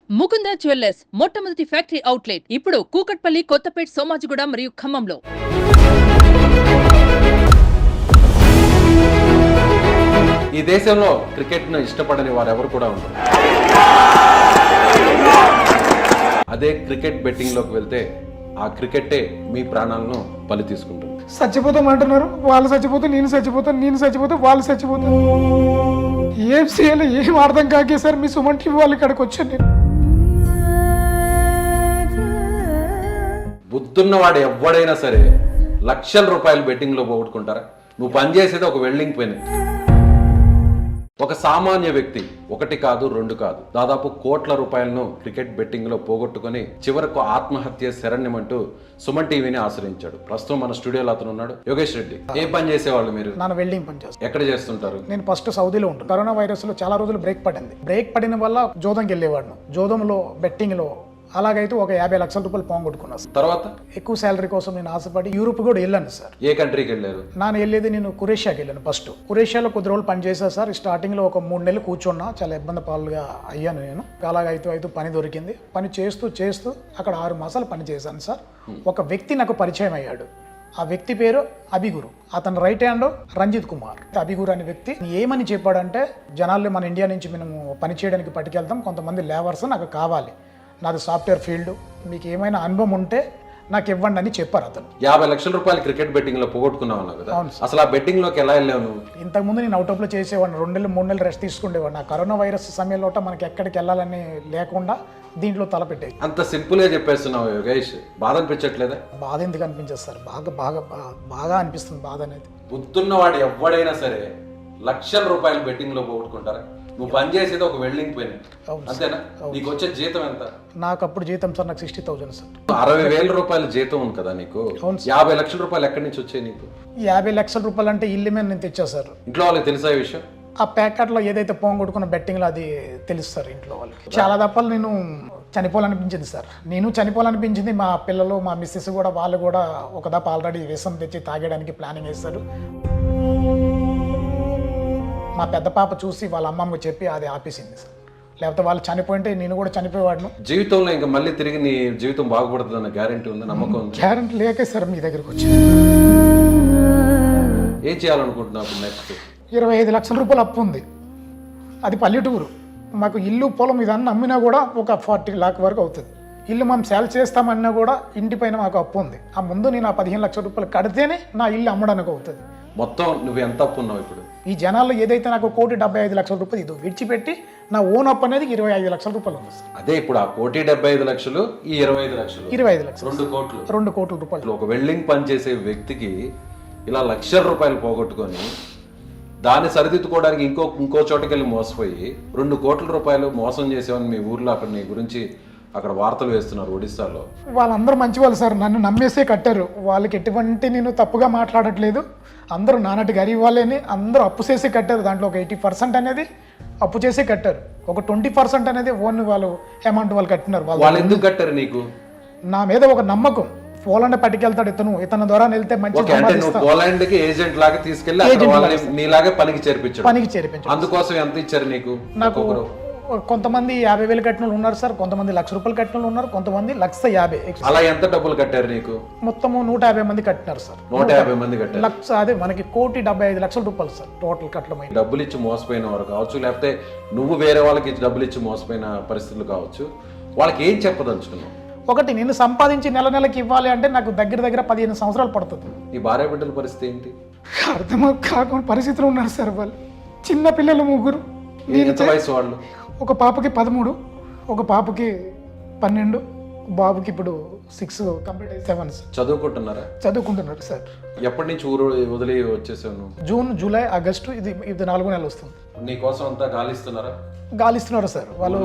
Mukunda jewellers మొట్టమొదటి factory outlet ఇప్పుడు కూకట్పల్లి, కొత్తపేట్, సోమాజిగూడ మరియు ఖమ్మంలో. ఈ దేశంలో క్రికెట్ను ఇష్టపడని వారెవరు కూడా ఉండరు. అదే క్రికెట్ బెట్టింగ్లోకి వెళ్తే ఆ క్రికెట్టే మీ ప్రాణాలను బలి తీసుకుంటుంది. చచ్చిపోతాం అంటున్నారు, వాళ్ళు చచ్చిపోతే నేను చచ్చిపోతాను, నేను చచ్చిపోతే వాళ్ళు చచ్చిపోతాను. ఏం చేయాలి ఏం అర్థం కాకే సార్ మీ సుమన్ టీవీ వాళ్ళ ఇక్కడికి వచ్చాను నేను. బుద్ధున్నవాడు ఎవడైనా సరే లక్షల రూపాయలు బెట్టింగ్లో పోగొట్టుకుంటారా? నువ్వు పనిచేసేది ఒక వెల్డింగ్ పని. ఒక సామాన్య వ్యక్తి ఒకటి కాదు, రెండు కాదు, దాదాపు కోట్ల రూపాయలను క్రికెట్ బెట్టింగ్ లో పోగొట్టుకుని చివరకు ఆత్మహత్య శరణ్యమంటూ సుమన్ టీవీని ఆశ్రయించాడు. ప్రస్తుతం మన స్టూడియోలో అతను ఉన్నాడు. యోగేష్ రెడ్డి, ఏం పని చేసేవాళ్ళు మీరు? నా వెల్డింగ్ పని చేస్తాను. ఎక్కడ చేస్తుంటారు? నేను ఫస్ట్ సౌదీలో ఉంటాను. కరోనా వైరస్ లో చాలా రోజులు బ్రేక్ పడింది. బ్రేక్ పడిన వల్ల జోదంకి వెళ్ళేవాడిను. జోదంలో బెట్టింగ్ లో అలాగైతే ఒక 50 లక్షల రూపాయలు పోగొట్టుకున్నాను. తర్వాత ఎక్కువ శాలరీ కోసం నేను ఆశపడి యూరోప్ కూడా వెళ్ళాను సార్. ఏ కంట్రీకి వెళ్ళారు? నేను కురేషియాకి వెళ్ళాను. ఫస్ట్ కురేషియాలో కొద్ది రోజులు పని చేశాను సార్. స్టార్టింగ్ లో ఒక 3 నెలలు కూర్చున్నా, చాలా ఇబ్బంది పాలుగా అయ్యాను నేను. అలాగైతే పని దొరికింది. పని చేస్తూ అక్కడ 6 మాసాలు పని చేశాను సార్. ఒక వ్యక్తి నాకు పరిచయం అయ్యాడు. ఆ వ్యక్తి పేరు అభిగురు. అతను రైట్ హ్యాండ్ రంజిత్ కుమార్. అభిగురు అనే వ్యక్తి ఏమని చెప్పాడంటే, జనాల్ని మన ఇండియా నుంచి మేము పని చేయడానికి పట్టుకెళ్తాం, కొంతమంది లేబర్స్ నాకు కావాలి, నాది సాఫ్ట్వేర్ ఫీల్డ్, మీకు ఏమైనా అనుభవం ఉంటే నాకు ఇవ్వండి అని చెప్పారు. అతను 50 లక్షల రూపాయలు క్రికెట్ బెట్టింగ్ లో పోగొట్టుకున్నావు కదా, అసలు ఆ బెట్టింగ్ లోకి ఎలా వెళ్ళావు నువ్వు? ఇంతకుముందు నేను అవుట్ ఆఫ్ లో చేసేవాడిని. 2 నెలలు 3 నెలలు రెస్ట్ తీసుకునేవాడిని. ఆ కరోనా వైరస్ సమయంలో మనకి ఎక్కడికి వెళ్ళాలని లేకుండా దీంట్లో తలపెట్టేది. అంత సింపుల్ గా చెప్పేస్తున్నావు యోగేష్, బాధ అనిపించట్లేదా? బాధ ఎందుకు అనిపించదు సార్, బాగా అనిపిస్తుంది బాధ అనేది. బుద్ధున్నవాడు ఎవడైనా సరే లక్షల రూపాయలు బెట్టింగ్ లో పోగొట్టుకుంటారా? నువ్వు పని చేసేది ఒక వెల్డింగ్ పని, అంతేనా? నీకు వచ్చే జీతం ఎంత? నాకు అప్పుడు జీతం సార్ నాకు 60,000 సార్. 60,000 రూపాయల జీతం ఉంది కదా నీకు. 50 లక్షల రూపాయలు ఎక్కడి నుంచి వచ్చాయి నీకు? 50 లక్షల రూపాయలు అంటే ఇల్లు మీద నేను తెచ్చా సార్. ఇంట్లో వాళ్ళకి తెలుసా ఈ విషయం? ఆ ప్యాకెట్ లో ఏదైతే పోగొట్టుకున్న బెట్టింగ్ లో అది తెలుసు సార్ ఇంట్లో వాళ్ళకి. చాలా దప్పలు నేను చనిపోవాలనిపించింది సార్. నేను చనిపోవాలనిపించింది. మా పిల్లలు, మా మిస్సెస్ కూడా, వాళ్ళు కూడా ఒక దప్ప ఆల్రెడీ విషం తెచ్చి తాగడానికి ప్లానింగ్ చేస్తారు. మా పెద్ద పాప చూసి వాళ్ళ అమ్మమ్మకు చెప్పి అది ఆపేసింది సార్. లేకపోతే వాళ్ళు చనిపోయింటే నేను కూడా చనిపోయేవాడును. జీవితంలో ఇంకా మళ్ళీ తిరిగి నీ జీవితం బాగుపడుతుంది అన్న గ్యారెంటీ ఉంది, నమ్మకం ఉంది? గ్యారెంటీ లేకే సార్ మీ దగ్గరకు వచ్చి. ఏం చేయాలనుకుంటున్నావు నెక్స్ట్? 25 లక్షల రూపాయలు అప్పు ఉంది. అది పల్లెటూరు. మాకు ఇల్లు, పొలం ఇదన్నీ అమ్మినా కూడా ఒక 40 లాక్ వరకు అవుతుంది. ఇల్లు మనం సేల్ చేస్తామన్నా కూడా ఇంటి పైన మాకు అప్పు ఉంది. ఆ ముందు నేను 15 లక్షల రూపాయలు కడితేనే నా ఇల్లు అమ్మడానికి అవుతుంది. మొత్తం నువ్వు ఎంత అప్పు ఉన్నావు ఇప్పుడు? ఈ జనాల్లో ఏదైతే నాకు 1,75,00,000 రూపాయలు ఇది విడిచిపెట్టి నా ఓన్ అప్పు అనేది 25 లక్షల రూపాయలు ఉంది సార్. అదే ఇప్పుడు ఆ 1,75,00,000 ఈ 25 లక్షలు, 25 లక్షలు, 2 కోట్ల రూపాయలు. ఒక వెల్డింగ్ పని చేసే వ్యక్తికి ఇలా లక్షల రూపాయలు పోగొట్టుకొని దాన్ని సరిదిద్దుకోవడానికి ఇంకో చోటకి వెళ్ళి మోసపోయి 2 కోట్ల రూపాయలు మోసం చేసేవని మీ ఊర్లో అక్కడ నీ గురించి అక్కడ వార్తలు వేస్తున్నారు ఒడిశాలో. వాళ్ళందరూ మంచి వాళ్ళు సార్, నన్ను నమ్మేసే కట్టారు. వాళ్ళకి ఎటువంటి నేను తప్పుగా మాట్లాడట్లేదు. అందరూ నానటి గరీబ్ వాళ్ళని అందరూ అప్పు చేసి కట్టారు. దాంట్లో ఒక 80% అనేది అప్పు చేసి కట్టారు. ఒక 20% అనేది ఓన్ వాళ్ళు అమౌంట్ వాళ్ళు కట్టినారు. వాళ్ళు ఎందుకు కట్టారు నీకు? నా మీద ఒక నమ్మకం. పోలాండ్ పట్టుకెళ్తాడు ఇతను ద్వారా వెళ్తే మంచి పోలాండ్ కి ఏజెంట్ లాగా తీసుకెళ్లి నీలాగే పనికి చేర్పించాడు. అందుకోసం ఎంత ఇచ్చారు నీకు? నాకు కొంతమంది 50,000 కట్టిన వాళ్ళు ఉన్నారు సార్, కొంతమంది 1,00,000 రూపాయలు కట్టిన వాళ్ళు ఉన్నారు, కొంతమంది 1,50,000. అలా ఎంత డబ్బులు కట్టారు నీకు? మొత్తము 150 మంది కట్టినారు సార్. 150 మంది కట్టారు. లక్ష అదే మనకి 1,75,00,000 రూపాయలు సార్ టోటల్ కట్టడం. డబ్బులు ఇచ్చి మోసపోయిన వారు కావచ్చు, లేకపోతే నువ్వు వేరే వాళ్ళకి డబ్బులు ఇచ్చి మోసపోయిన పరిస్థితులు కావచ్చు. వాళ్ళకి ఏం చెప్పదలుచుకున్నావు? ఒకటి, నేను సంపాదించి నెలకి ఇవ్వాలి అంటే నాకు దగ్గర 15 సంవత్సరాలు పడుతుంది. ఈ భార్య బిడ్డల పరిస్థితి ఏంటి? అర్థం కాకుండా పరిస్థితులు ఉన్నారు సార్. వాళ్ళు చిన్న పిల్లలు 3. ఎంత వయసు వాళ్ళు? ఒక పాపకి 13, ఒక పాపకి 12, బాబుకి ఇప్పుడు 6 కంప్లీట్ అయ్యి 7 సార్. చదువుకుంటున్నారు సార్. ఎప్పటి నుంచి ఊరు వదిలి వచ్చేసాను? జూన్, జూలై, ఆగస్టు, ఇది 4 నెలలు వస్తుంది. నీకోసం అంతా గాలిస్తున్నారా? గాలిస్తున్నారు సార్. వాళ్ళు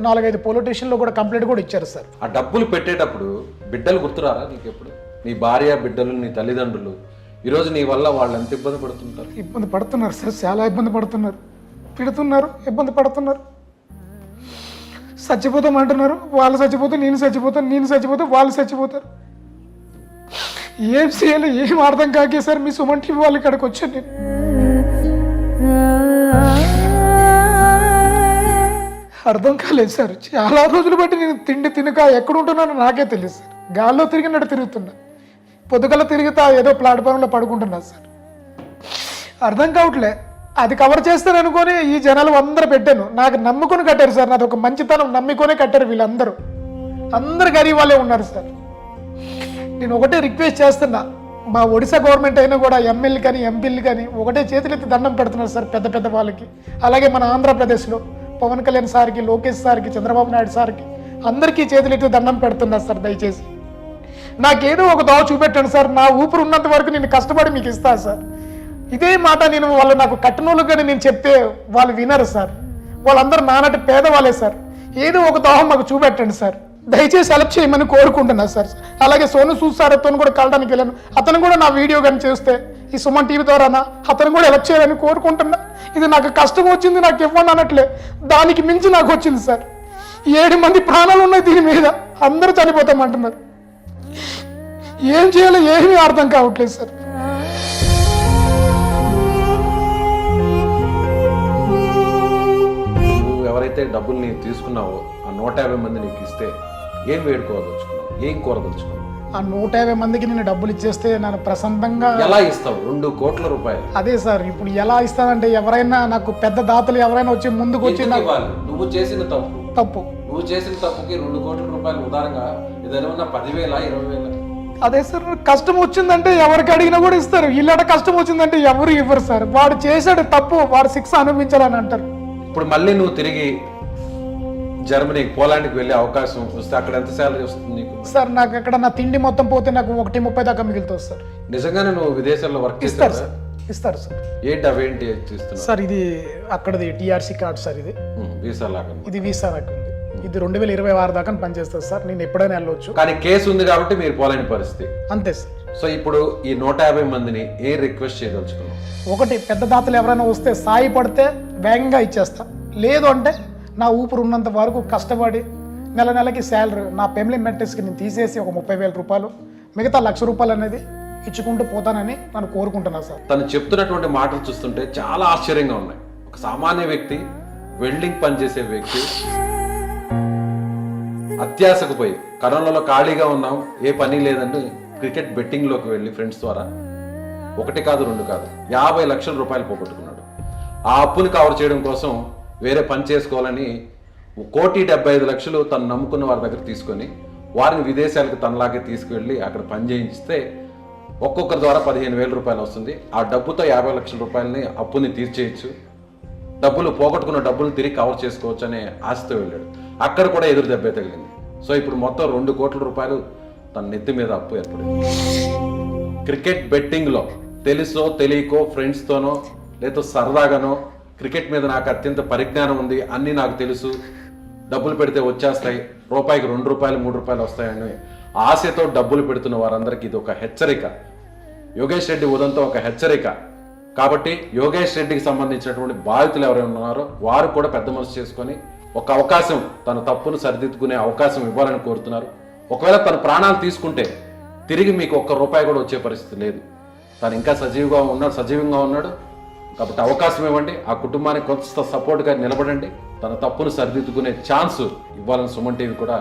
4-5 పోలీస్ స్టేషన్లో కూడా కంప్లైంట్ కూడా ఇచ్చారు సార్. ఆ డబ్బులు పెట్టేటప్పుడు బిడ్డలు గుర్తురారా నీకు ఎప్పుడు? నీ భార్య, బిడ్డలు, నీ తల్లిదండ్రులు ఈరోజు నీ వల్ల వాళ్ళు ఎంత ఇబ్బంది పడుతుంటారు? ఇబ్బంది పడుతున్నారు సార్, చాలా ఇబ్బంది పడుతున్నారు, పెడుతున్నారు, ఇబ్బంది పడుతున్నారు. చచ్చిపోతాం అంటున్నారు, వాళ్ళు చచ్చిపోతే నేను చచ్చిపోతాను, నేను చచ్చిపోతే వాళ్ళు చచ్చిపోతారు. ఏం చేయాలి ఏం అర్థం కాకే సార్ మీ సుమన్ టీవీ వాళ్ళ ఇక్కడికి వచ్చాను నేను. అర్థం కాలేదు సార్. చాలా రోజులు బట్టి నేను తిండి తినక ఎక్కడ ఉంటున్నానో నాకే తెలియదు సార్. గాల్లో తిరిగినట్టు తిరుగుతున్నా, పొద్దుగల తిరుగుతా ఏదో ప్లాట్ఫామ్లో పడుకుంటున్నా సార్. అర్థం కావట్లే. అది కవర్ చేస్తాను అనుకొని ఈ జనాలు అందరూ పెట్టాను. నాకు నమ్ముకొని కట్టారు సార్. నాది ఒక మంచితనం నమ్ముకొనే కట్టారు వీళ్ళందరూ. అందరు గరీబ్ వాళ్ళే ఉన్నారు సార్. నేను ఒకటే రిక్వెస్ట్ చేస్తున్నా, మా ఒడిశా గవర్నమెంట్ అయినా కూడా ఎమ్మెల్యే కానీ ఎంపీలు కానీ ఒకటే చేతులెత్తి దండం పెడుతున్నారు సార్ పెద్ద పెద్ద వాళ్ళకి. అలాగే మన ఆంధ్రప్రదేశ్లో పవన్ కళ్యాణ్ సార్కి, లోకేష్ సార్కి, చంద్రబాబు నాయుడు సార్కి అందరికీ చేతులెత్తి దండం పెడుతున్నారు సార్. దయచేసి నాకేదో ఒక దోవ చూపెట్టండి సార్. నా ఊపిరి ఉన్నంత వరకు నేను కష్టపడి మీకు ఇస్తాను సార్. ఇదే మాట నేను వాళ్ళు నాకు కట్టినోళ్ళు కానీ నేను చెప్తే వాళ్ళు వినరు సార్. వాళ్ళందరూ నానటి పేదవాళ్ళే సార్. ఏదో ఒక దోహం మాకు చూపెట్టండి సార్. దయచేసి హెల్ప్ చేయమని కోరుకుంటున్నా సార్. అలాగే సోను సూద్ సార్ అతను కూడా కలడానికి వెళ్ళాను. అతను కూడా నా వీడియో కానీ చేస్తే ఈ సుమన్ టీవీ ద్వారానా అతను కూడా హెల్ప్ చేయాలని కోరుకుంటున్నా. ఇది నాకు కష్టం వచ్చింది, నాకు ఇవ్వండి అనట్లే, దానికి మించి నాకు వచ్చింది సార్. 7 మంది ప్రాణాలు ఉన్నాయి దీని మీద, అందరూ చనిపోతామంటున్నారు. ఏం చేయాలో ఏమీ అర్థం కావట్లేదు సార్. నువ్వు ఎవరైతే డబ్బులు నీకు తీసుకున్నావో ఆ 150 మంది నీకు ఇస్తే ఏం వేడుకోదలుచుకున్నావు, ఏం కోరదలుచుకున్నావు? ఆ 150 మందికి నేను డబ్బులు ఇచ్చేస్తే నన్ను ప్రశాంతంగా ఎలా ఇస్తావు? 2 కోట్ల రూపాయలు. అదే సార్, ఇప్పుడు ఎలా ఇస్తానంటే ఎవరైనా నాకు పెద్ద దాతలు ఎవరైనా వచ్చి ముందుకు వచ్చి ఎందుకు నాకు ఇవ్వాలి? నువ్వు చేసిన తప్పు నువ్వు చేసిన తప్పుకి 2 కోట్ల రూపాయలు ఉదారంగా ఏదైనా ఉన్న 10,000 20,000. అదే సార్, కష్టం వచ్చిందంటే ఎవరికి అడిగినా కూడా ఇస్తారు. ఇలాంటి కష్టం వచ్చిందంటే ఎవరు ఇవ్వరు సార్. వాడు చేశాడు తప్పు, వాడు శిక్ష అనుభవించాలని అంటారు. ఇప్పుడు మళ్ళీ నువ్వు తిరిగి జర్మనీకి, పోలాండ్కి వెళ్ళే అవకాశం వస్తే అక్కడ ఎంత శాలరీ వస్తుంది నీకు? సార్ నాకు అక్కడ నా తిండి మొత్తం పోతే నాకు 1.30 దాకా మిగులుతుంది సార్. నిజంగానే నువ్వు విదేశాల్లో వర్క్ ఇస్తారు చేస్తావు? సార్, ఇస్తారు సార్. ఏంటి అవేంటి చేస్తున్నావు? సార్ ఇది అక్కడది టీఆర్సీ కార్డ్ సార్. ఇది వీసా లాగా. ఇది వీసా నాకు ఉంది. ఇది 2026 దాకా పనిచేస్తుంది సార్. నేను ఎప్పుడైనా వెళ్ళవచ్చు. కానీ కేసు ఉంది కాబట్టి మీరు పోలేని పరిస్థితి. అంతే సార్. సో ఇప్పుడు ఈ 150 మందిని ఏ రిక్వెస్ట్ చేయదలుచుకున్నావు? ఒకటి, పెద్ద దాతలు ఎవరైనా వస్తే సాయి పడితే వేగంగా ఇచ్చేస్తా. లేదు అంటే నా ఊపిరి ఉన్నంత వరకు కష్టపడి నెలకి శాలరీ నా ఫ్యామిలీ మెట్రిక్స్కి నేను తీసేసి ఒక 30,000 రూపాయలు, మిగతా 1,00,000 రూపాయలు అనేది ఇచ్చుకుంటూ పోతానని నన్ను కోరుకుంటున్నా సార్. తను చెప్తున్నటువంటి మాటలు చూస్తుంటే చాలా ఆశ్చర్యంగా ఉన్నాయి. ఒక సామాన్య వ్యక్తి, వెల్డింగ్ పనిచేసే వ్యక్తి, అత్యాశకు పోయి కరోనాలో ఖాళీగా ఉన్నాం, ఏ పని లేదంటే క్రికెట్ బెట్టింగ్లోకి వెళ్ళి ఫ్రెండ్స్ ద్వారా 1 కాదు 2 కాదు 50 లక్షల రూపాయలు పోగొట్టుకున్నాడు. ఆ అప్పుని కవర్ చేయడం కోసం వేరే పని చేసుకోవాలని 1,75,00,000 తను నమ్ముకున్న వారి దగ్గర తీసుకొని వారిని విదేశాలకు తనలాగే తీసుకువెళ్ళి అక్కడ పని చేయించితే ఒక్కొక్కరి ద్వారా 15,000 రూపాయలు వస్తుంది. ఆ డబ్బుతో 50 లక్షల రూపాయలని అప్పుని తీర్చేయచ్చు, డబ్బులు పోగొట్టుకున్న డబ్బులు తిరిగి కవర్ చేసుకోవచ్చు అనే ఆశతో వెళ్ళాడు. అక్కడ కూడా ఎదురు దెబ్బే తగిలింది. సో ఇప్పుడు మొత్తం 2 కోట్ల రూపాయలు తన నెత్తి మీద అప్పు ఏర్పడింది. క్రికెట్ బెట్టింగ్లో తెలుసో తెలియకో ఫ్రెండ్స్తోనో లేదో సరదాగానో క్రికెట్ మీద నాకు అత్యంత పరిజ్ఞానం ఉంది, అన్నీ నాకు తెలుసు, డబ్బులు పెడితే వచ్చేస్తాయి, రూపాయికి 2 రూపాయలు 3 రూపాయలు వస్తాయని ఆశతో డబ్బులు పెడుతున్న వారందరికీ ఇది ఒక హెచ్చరిక. యోగేష్ రెడ్డి ఉదంతో ఒక హెచ్చరిక. కాబట్టి యోగేష్ రెడ్డికి సంబంధించినటువంటి బాధితులు ఎవరైనా ఉన్నారో వారు కూడా పెద్ద మనసు చేసుకొని ఒక అవకాశం, తన తప్పును సరిదిద్దుకునే అవకాశం ఇవ్వాలని కోరుతున్నారు. ఒకవేళ తన ప్రాణాలు తీసుకుంటే తిరిగి మీకు 1 రూపాయి కూడా వచ్చే పరిస్థితి లేదు. తను ఇంకా సజీవంగా ఉన్నాడు కాబట్టి అవకాశం ఇవ్వండి. ఆ కుటుంబానికి కొంత సపోర్ట్గా నిలబడండి. తన తప్పును సరిదిద్దుకునే ఛాన్స్ ఇవ్వాలని సుమన్ టీవీ కూడా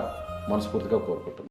మనస్ఫూర్తిగా కోరుకుంటున్నాను.